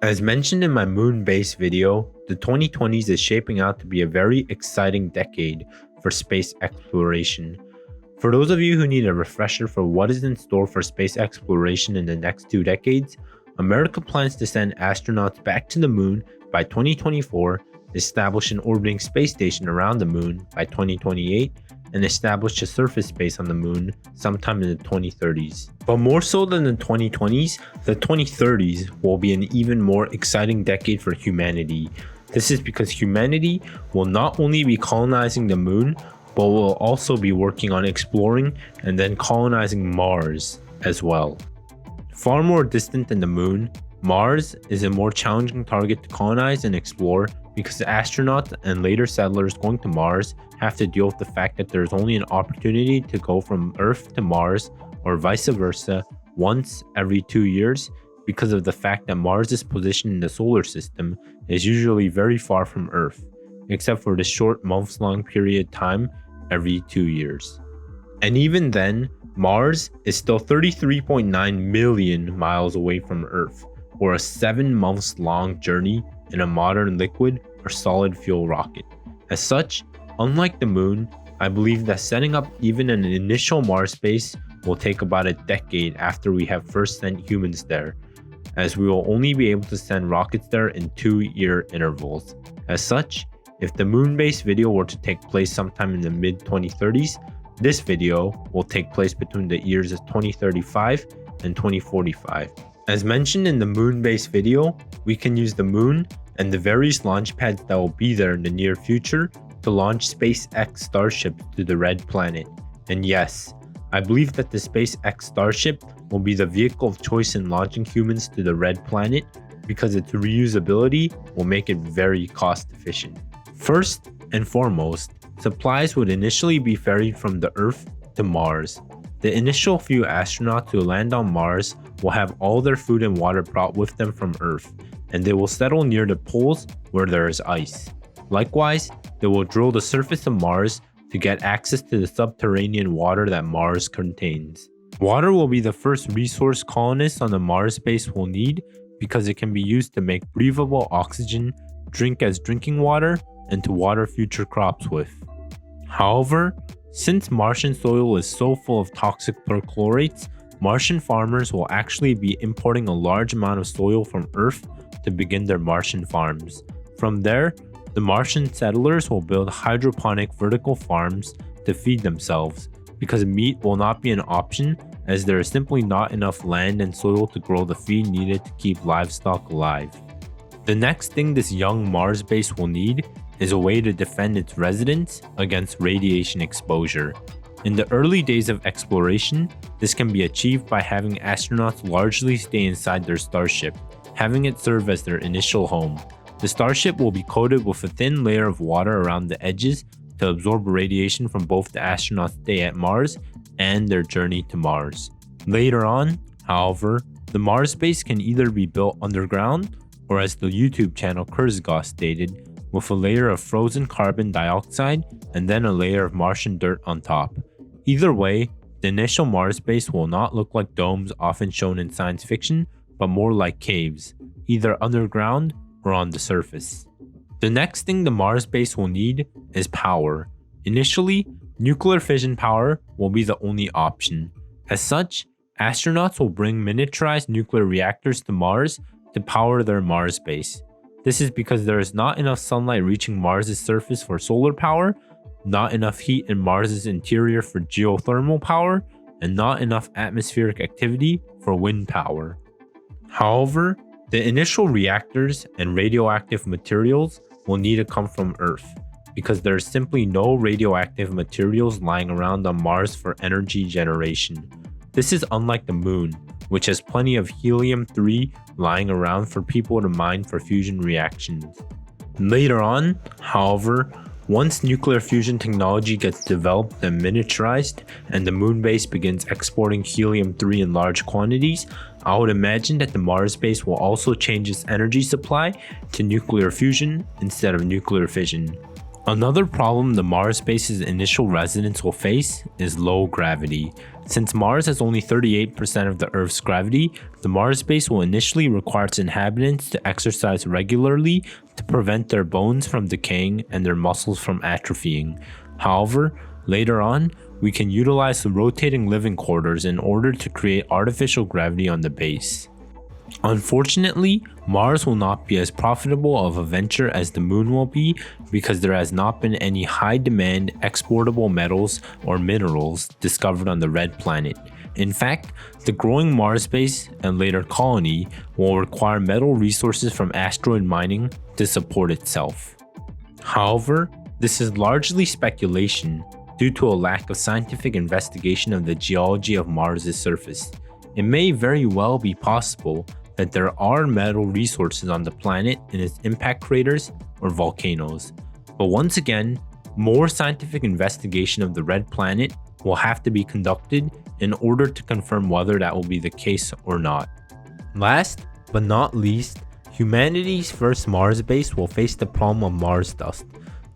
As mentioned in my moon base video, the 2020s is shaping out to be a very exciting decade for space exploration. For those of you who need a refresher for what is in store for space exploration in the next 2 decades, America plans to send astronauts back to the moon by 2024, establish an orbiting space station around the moon by 2028, and establish a surface base on the moon sometime in the 2030s. But more so than the 2020s, the 2030s will be an even more exciting decade for humanity. This is because humanity will not only be colonizing the moon, but will also be working on exploring and then colonizing Mars as well. Far more distant than the moon, Mars is a more challenging target to colonize and explore because astronauts and later settlers going to Mars have to deal with the fact that there's only an opportunity to go from Earth to Mars or vice versa once every 2 years because of the fact that Mars' position in the solar system is usually very far from Earth, except for the short months-long period of time every 2 years. And even then, Mars is still 33.9 million miles away from Earth, or a 7 months long journey in a modern liquid or solid fuel rocket. As such, unlike the moon, I believe that setting up even an initial Mars base will take about a decade after we have first sent humans there, as we will only be able to send rockets there in 2-year intervals. As such, if the moon base video were to take place sometime in the mid-2030s, this video will take place between the years of 2035 and 2045. As mentioned in the moon base video, we can use the moon and the various launch pads that will be there in the near future to launch SpaceX Starships to the Red Planet. And yes, I believe that the SpaceX Starship will be the vehicle of choice in launching humans to the Red Planet because its reusability will make it very cost efficient. First and foremost, supplies would initially be ferried from the Earth to Mars. The initial few astronauts who land on Mars will have all their food and water brought with them from Earth, and they will settle near the poles where there is ice. Likewise, they will drill the surface of Mars to get access to the subterranean water that Mars contains. Water will be the first resource colonists on the Mars base will need because it can be used to make breathable oxygen, drink as drinking water, and to water future crops with. However, since Martian soil is so full of toxic perchlorates, Martian farmers will actually be importing a large amount of soil from Earth to begin their Martian farms. From there, the Martian settlers will build hydroponic vertical farms to feed themselves, because meat will not be an option as there is simply not enough land and soil to grow the feed needed to keep livestock alive. The next thing this young Mars base will need is a way to defend its residents against radiation exposure. In the early days of exploration, this can be achieved by having astronauts largely stay inside their starship, having it serve as their initial home. The starship will be coated with a thin layer of water around the edges to absorb radiation from both the astronauts' stay at Mars and their journey to Mars. Later on, however, the Mars base can either be built underground or, as the YouTube channel Kurzgos stated, with a layer of frozen carbon dioxide and then a layer of Martian dirt on top. Either way, the initial Mars base will not look like domes often shown in science fiction, but more like caves, either underground or on the surface. The next thing the Mars base will need is power. Initially, nuclear fission power will be the only option. As such, astronauts will bring miniaturized nuclear reactors to Mars to power their Mars base. This is because there is not enough sunlight reaching Mars' surface for solar power, not enough heat in Mars' interior for geothermal power, and not enough atmospheric activity for wind power. However, the initial reactors and radioactive materials will need to come from Earth, because there is simply no radioactive materials lying around on Mars for energy generation. This is unlike the moon, which has plenty of helium-3 lying around for people to mine for fusion reactions. Later on, however, once nuclear fusion technology gets developed and miniaturized, and the moon base begins exporting helium-3 in large quantities, I would imagine that the Mars base will also change its energy supply to nuclear fusion instead of nuclear fission. Another problem the Mars base's initial residents will face is low gravity. Since Mars has only 38% of the Earth's gravity, the Mars base will initially require its inhabitants to exercise regularly to prevent their bones from decaying and their muscles from atrophying. However, later on, we can utilize the rotating living quarters in order to create artificial gravity on the base. Unfortunately, Mars will not be as profitable of a venture as the Moon will be because there has not been any high-demand exportable metals or minerals discovered on the red planet. In fact, the growing Mars base and later colony will require metal resources from asteroid mining to support itself. However, this is largely speculation due to a lack of scientific investigation of the geology of Mars' surface. It may very well be possible that there are metal resources on the planet in its impact craters or volcanoes. But once again, more scientific investigation of the red planet will have to be conducted in order to confirm whether that will be the case or not. Last but not least, humanity's first Mars base will face the problem of Mars dust.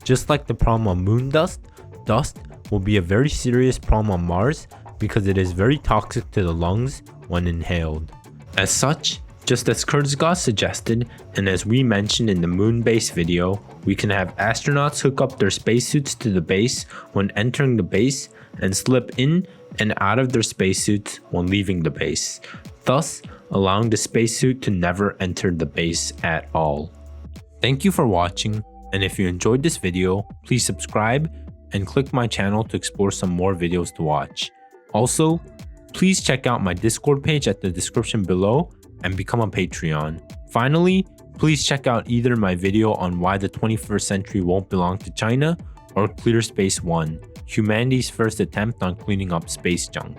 Just like the problem of moon dust, dust will be a very serious problem on Mars because it is very toxic to the lungs when inhaled. As such, just as Kurzgesagt suggested, and as we mentioned in the moon base video, we can have astronauts hook up their spacesuits to the base when entering the base and slip in and out of their spacesuits when leaving the base, thus allowing the spacesuit to never enter the base at all. Thank you for watching, and if you enjoyed this video, please subscribe and click my channel to explore some more videos to watch. Also, please check out my Discord page at the description below and become a Patreon. Finally, please check out either my video on why the 21st century won't belong to China or Clear Space 1, humanity's first attempt on cleaning up space junk.